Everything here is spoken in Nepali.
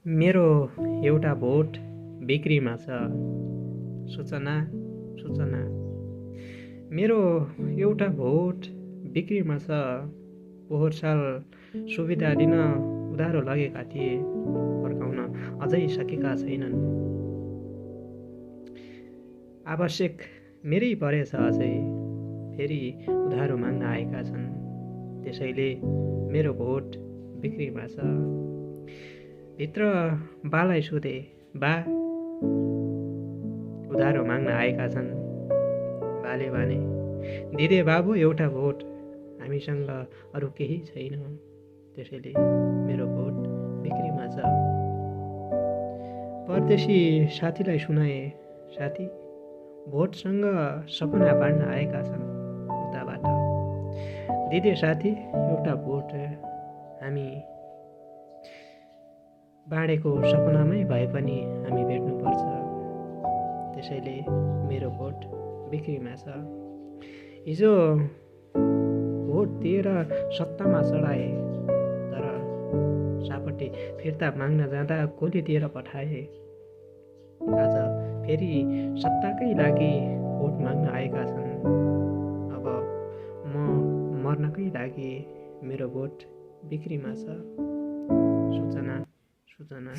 मेरो एउटा भोट बिक्रीमा छ। सूचना सूचना मेरो एउटा भोट बिक्रीमा छ। पोहोर साल सुविधा लिन उधारो लगेका थिए, फर्काउन अझै सकेका छैनन्। आवश्यक मेरै परेछ अझै, फेरि उधारो माग्न आएका छन्। त्यसैले मेरो भोट बिक्रीमा छ। भित्र बालाई सोधे, बा उधारो माग्न आएका छन्। बाले भने, दिदे बाबु एउटा भोट, हामीसँग अरू केही छैन, त्यसैले मेरो भोट बिक्रीमा छ। परदेशी साथीलाई सुनाए, साथी भोटसँग सपना बाँड्न आएका छन् उताबाट। दिदे साथी एउटा भोट, हामी बाँडेको सपनामै भए पनि हामी भेट्नुपर्छ, त्यसैले मेरो भोट बिक्रीमा छ। हिजो भोट दिएर सत्तामा चढाए, तर सापट्टि फिर्ता माग्न जाँदा गोली दिएर पठाए। आज फेरि सत्ताकै लागि भोट माग्न आएका छन्। अब म मर्नकै लागि मेरो भोट बिक्रीमा छ। सूचना सूचना